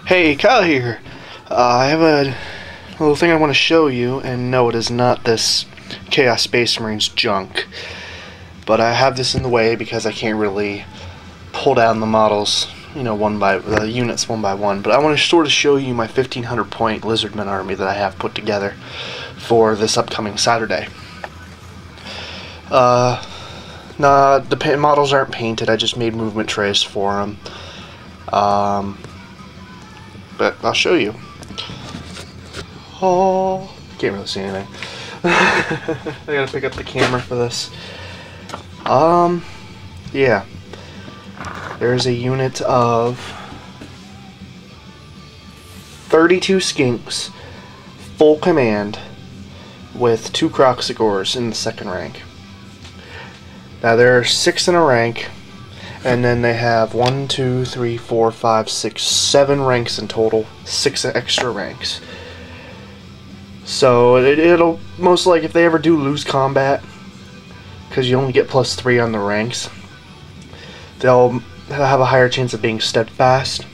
Hey, Kyle here. I have a little thing I want to show you, and no, it is not this Chaos Space Marines junk. But I have this in the way because I can't really pull down the models, you know, the units one by one. But I want to sort of show you my 1500 point Lizardmen army that I have put together for this upcoming Saturday. Nah, the models aren't painted. I just made movement trays for them. But I'll show you. Oh, can't really see anything. I gotta pick up the camera for this. Yeah. There's a unit of 32 skinks, full command, with 2 Croxigors in the second rank. Now there are 6 in a rank, and then they have 1, 2, 3, 4, 5, 6, 7 ranks in total, 6 extra ranks. So it'll most likely, if they ever do lose combat, because you only get +3 on the ranks, they'll have a higher chance of being steadfast,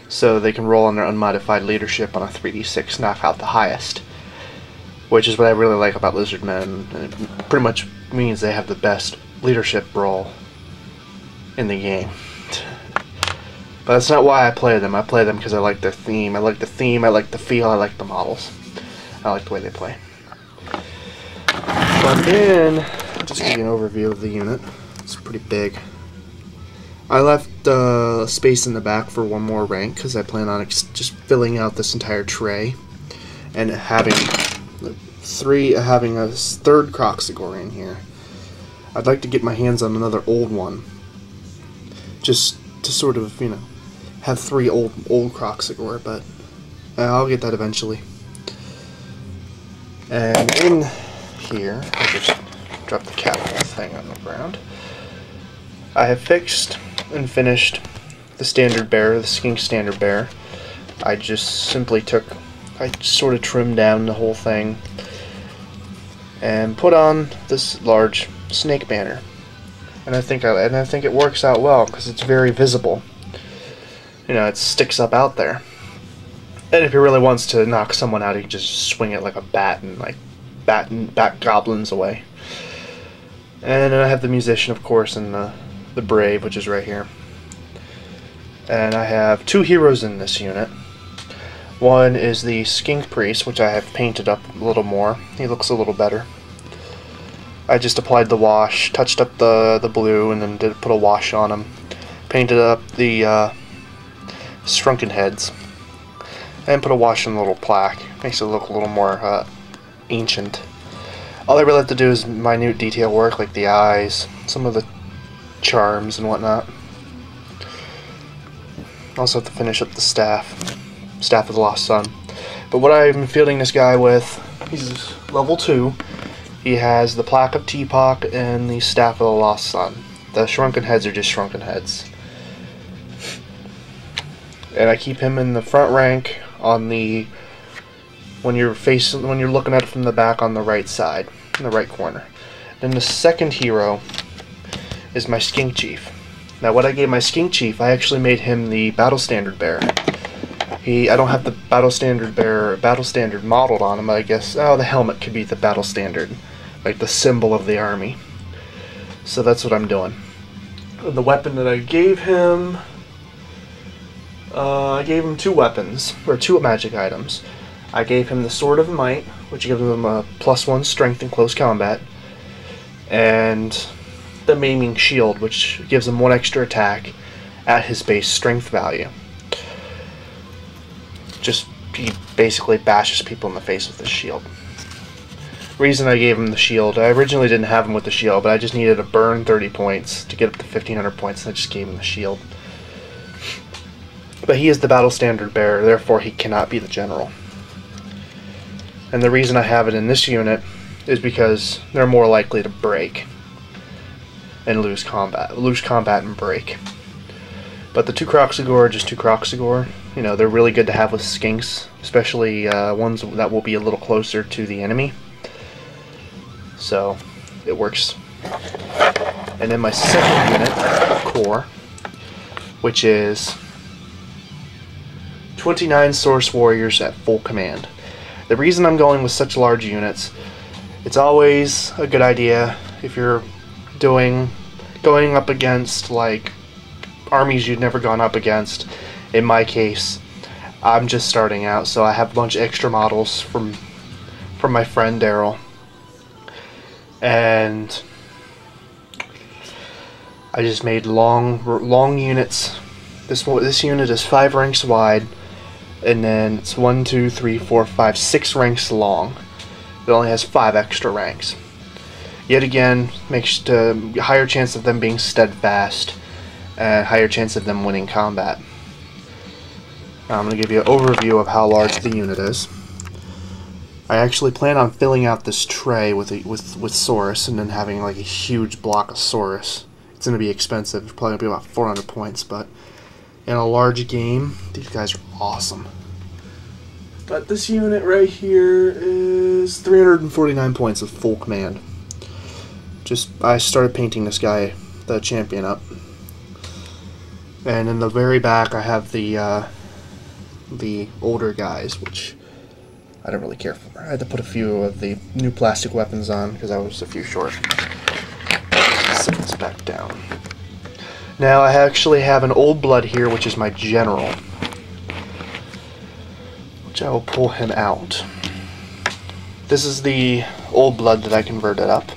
so they can roll on their unmodified leadership on a 3d6, knock out the highest, which is what I really like about Lizardmen. It pretty much means they have the best leadership roll in the game. But that's not why I play them. I play them because I like their theme. I like the theme, I like the feel, I like the models. I like the way they play. But then, I'll just give you an overview of the unit. It's pretty big. I left space in the back for 1 more rank because I plan on just filling out this entire tray and having a 3rd Croxigor in here. I'd like to get my hands on another old one, just to sort of, you know, have 3 old Croxigor, but I'll get that eventually. And in here, I'll just drop the cap thing on the ground. I have fixed and finished the standard bearer, the skink standard bearer. I just simply I sort of trimmed down the whole thing and put on this large snake banner. And I think it works out well because it's very visible. You know, it sticks up out there. And if he really wants to knock someone out, he can just swing it like a bat and bat goblins away. And then I have the musician, of course, and the brave, which is right here. And I have 2 heroes in this unit. One is the skink priest, which I have painted up a little more. He looks a little better. I just applied the wash, touched up the blue, and then put a wash on him. Painted up the shrunken heads, and put a wash on the little plaque. Makes it look a little more ancient. All I really have to do is minute detail work, like the eyes, some of the charms and whatnot. Also have to finish up the staff of the Lost Sun. But what I'm fielding this guy with, he's level 2. He has the Plaque of Teapot and the Staff of the Lost Sun. The shrunken heads are just shrunken heads. And I keep him in the front rank on the when you're looking at it from the back on the right side, in the right corner. Then the second hero is my skink chief. Now what I gave my skink chief, I actually made him the battle standard bearer. I don't have the battle standard modeled on him, but I guess the helmet could be the battle standard, like the symbol of the army. So that's what I'm doing. The weapon that I gave him, I gave him 2 weapons, or 2 magic items. I gave him the Sword of Might, which gives him a +1 strength in close combat, and the Maiming Shield, which gives him 1 extra attack at his base strength value. He basically bashes people in the face with the shield. Reason I gave him the shield, I originally didn't have him with the shield, but I just needed to burn 30 points to get up to 1500 points, and I just gave him the shield. But he is the battle standard bearer, therefore he cannot be the general. And the reason I have it in this unit is because they're more likely to break and lose combat and break. But the 2 Croxigor are just 2 Croxigor. You know, they're really good to have with skinks, especially ones that will be a little closer to the enemy. So, it works. And then my second unit, core, which is 29 Source Warriors at full command. The reason I'm going with such large units, it's always a good idea if you're going up against like armies you've never gone up against. In my case, I'm just starting out, so I have a bunch of extra models from my friend Daryl, and I just made long units. This unit is 5 ranks wide, and then it's 1, 2, 3, 4, 5, 6 ranks long. It only has 5 extra ranks. Yet again, makes a higher chance of them being steadfast, and higher chance of them winning combat. Now I'm going to give you an overview of how large the unit is. I actually plan on filling out this tray with Saurus, and then having like a huge block of Saurus. It's going to be expensive. It's probably going to be about 400 points, but in a large game, these guys are awesome. But this unit right here is 349 points with full command. I started painting this guy, the champion, up. And in the very back I have the older guys, which I don't really care for. I had to put a few of the new plastic weapons on because I was a few short. Set this back down. Now I actually have an old blood here, which is my general, which I will pull him out. This is the old blood that I converted up,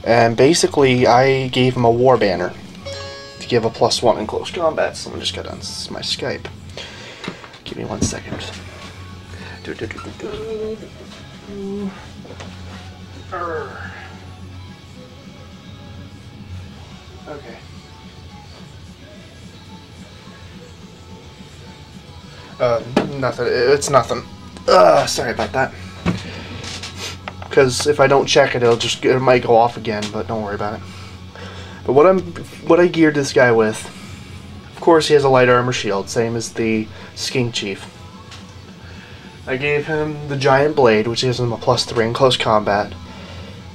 and basically I gave him a war banner to give a +1 in close combat. Someone just got on my Skype. Give me 1 second. Okay. Nothing. It's nothing. Sorry about that. Because if I don't check it, it might go off again. But don't worry about it. But what I geared this guy with, of course, he has a light armor shield, same as the Skink Chief. I gave him the giant blade, which gives him a +3 in close combat.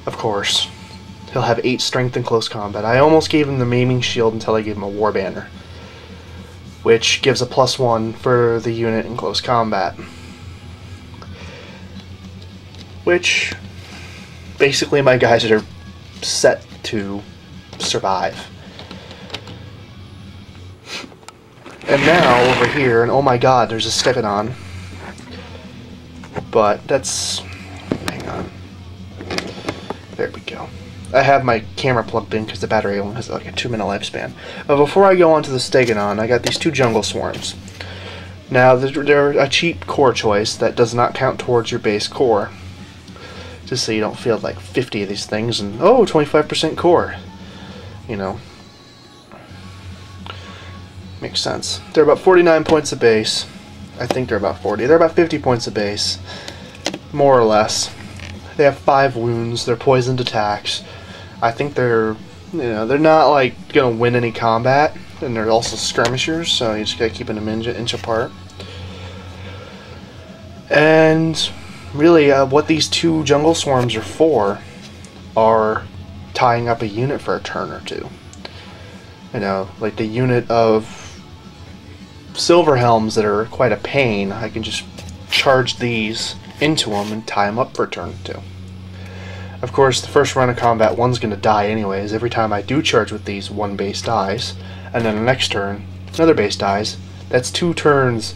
Of course, he'll have 8 strength in close combat. I almost gave him the maiming shield until I gave him a war banner, which gives a +1 for the unit in close combat. Which, basically my guys are set to survive. And now, over here, and oh my god, there's a Stegodon. But that's... hang on. There we go. I have my camera plugged in because the battery only has like a 2-minute lifespan. But before I go on to the Stegodon, I got these 2 jungle swarms. Now, they're a cheap core choice that does not count towards your base core. Just so you don't field like 50 of these things and, oh, 25% core. You know. Makes sense. They're about 49 points a base. I think they're about 40. They're about 50 points a base. More or less. They have 5 wounds. They're poisoned attacks. I think they're not like gonna win any combat, and they're also skirmishers, so you just gotta keep them inch apart. And really, what these 2 jungle swarms are for are tying up a unit for a turn or 2. You know, like the unit of silver helms that are quite a pain, I can just charge these into them and tie them up for a turn or 2. Of course, the first run of combat, one's going to die anyways. Every time I do charge with these, 1 base dies, and then the next turn, another base dies. That's 2 turns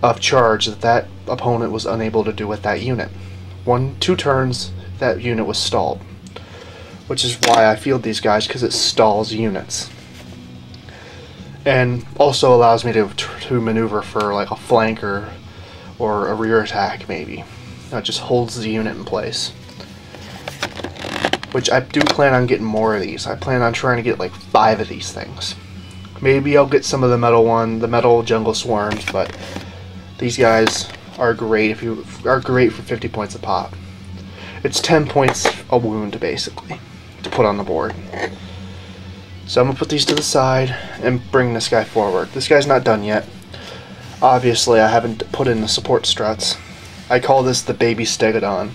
of charge that opponent was unable to do with that unit. 2 turns, that unit was stalled. Which is why I field these guys, because it stalls units. And also allows me to maneuver for like a flanker or a rear attack, maybe. It just holds the unit in place. Which I do plan on getting more of these. I plan on trying to get like 5 of these things. Maybe I'll get some of the metal jungle swarms, but these guys are great for 50 points a pop. It's 10 points a wound basically to put on the board. So I'm gonna put these to the side and bring this guy forward. This guy's not done yet. Obviously, I haven't put in the support struts. I call this the baby Stegodon.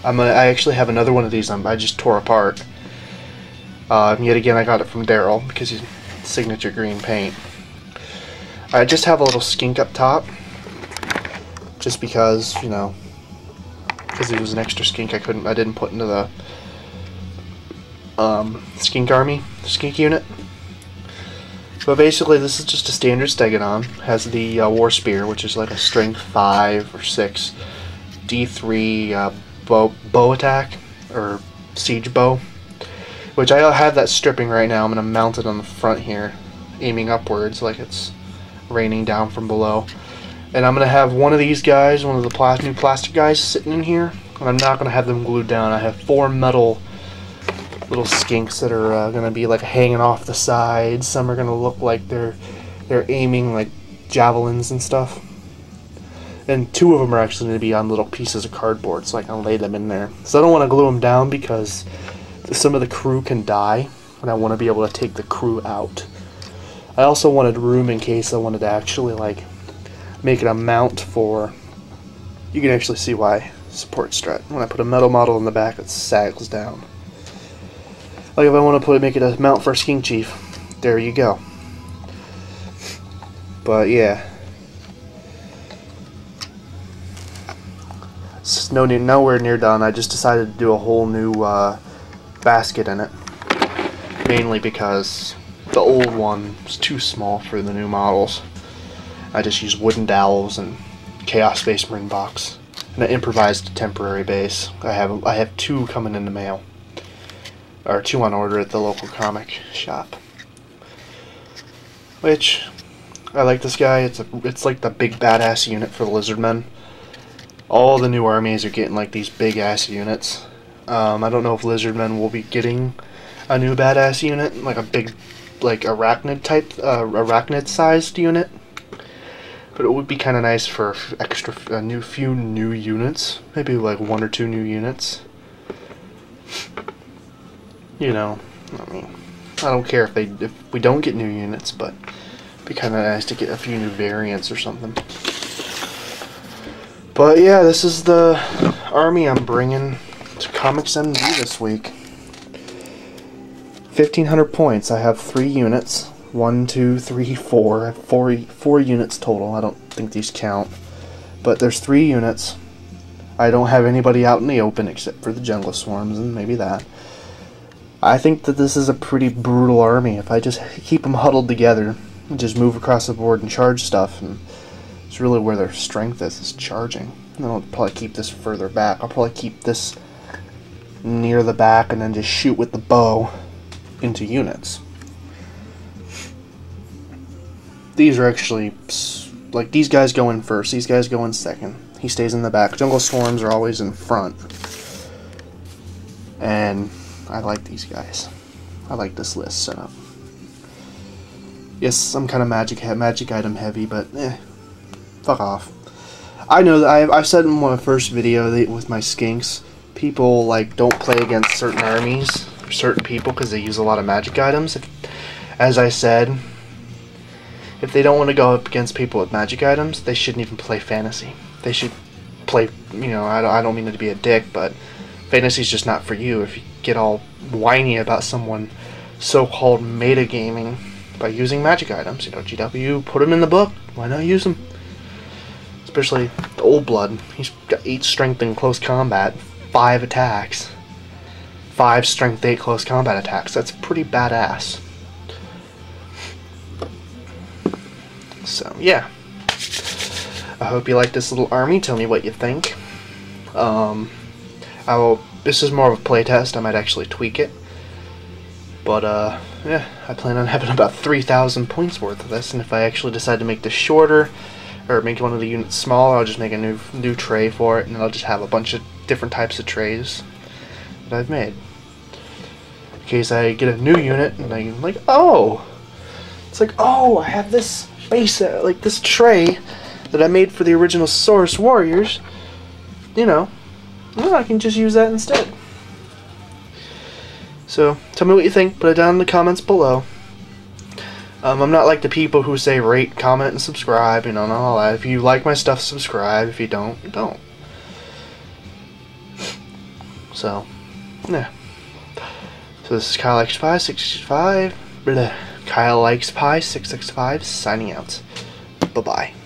I actually have another one of these I just tore apart. Yet again, I got it from Daryl because he's signature green paint. I just have a little skink up top, just because, you know, because it was an extra skink I didn't put into the skink unit. But basically, this is just a standard Stegodon. Has the War Spear, which is like a strength 5 or 6 D3 bow attack, or siege bow, which I have that stripping right now. I'm going to mount it on the front here, aiming upwards like it's raining down from below. And I'm going to have one of these guys, one of the new plastic guys, sitting in here, and I'm not going to have them glued down. I have 4 metal little skinks that are going to be like hanging off the sides. Some are going to look like they're aiming like javelins and stuff. And 2 of them are actually going to be on little pieces of cardboard, so I can lay them in there. So I don't want to glue them down because some of the crew can die, and I want to be able to take the crew out. I also wanted room in case I wanted to actually like make it a mount for... You can actually see why support strut. When I put a metal model in the back, it sags down. Like if I want to make it a mount for a Skink Chief, there you go. But yeah, it's nowhere near done. I just decided to do a whole new basket in it, mainly because the old one was too small for the new models. I just used wooden dowels and Chaos Space Marine box, and I improvised a temporary base. I have 2 coming in the mail. Or 2 on order at the local comic shop. Which, I like this guy. It's like the big badass unit for the Lizardmen. All the new armies are getting like these big ass units. I don't know if Lizardmen will be getting a new badass unit, like a big, like arachnid type, arachnid sized unit. But it would be kind of nice for few new units, maybe like 1 or 2 new units. You know, I mean, I don't care if we don't get new units, but it'd be kind of nice to get a few new variants or something. But yeah, this is the army I'm bringing to Comics MD this week. 1,500 points. I have 3 units. 1, 2, 3, 4. I have 4 units total. I don't think these count, but there's 3 units. I don't have anybody out in the open except for the jungle swarms and maybe that. I think that this is a pretty brutal army. If I just keep them huddled together and just move across the board and charge stuff, and it's really where their strength is charging. And I'll probably keep this further back. I'll probably keep this near the back and then just shoot with the bow into units. These are actually, like, these guys go in first, these guys go in second. He stays in the back. Jungle swarms are always in front. And I like these guys. I like this list setup. Yes, I'm kind of magic item heavy, but fuck off. I know that I've said in my first video that with my skinks, people like don't play against certain armies or certain people because they use a lot of magic items. As I said, if they don't want to go up against people with magic items, they shouldn't even play fantasy. They should play, you know, I don't mean it to be a dick, but fantasy's just not for you if you get all whiny about someone so-called metagaming by using magic items. You know, GW, put them in the book. Why not use them? Especially the Old Blood. He's got 8 strength in close combat, 5 attacks. 5 strength 8 close combat attacks. That's pretty badass. So, yeah. I hope you like this little army. Tell me what you think. This is more of a playtest. I might actually tweak it. But, yeah, I plan on having about 3,000 points worth of this, and if I actually decide to make this shorter, or make one of the units smaller, I'll just make a new tray for it, and I'll just have a bunch of different types of trays that I've made. In case I get a new unit, and I'm like, oh! It's like, oh, I have this base, like this tray that I made for the original Saurus Warriors. You know, well, I can just use that instead. So, tell me what you think. Put it down in the comments below. I'm not like the people who say rate, comment, and subscribe, you know, and all that. If you like my stuff, subscribe. If you don't, you don't. So, yeah. So this is Kyle Likes Pie 665. Kyle Likes Pie 665 signing out. Bye-bye.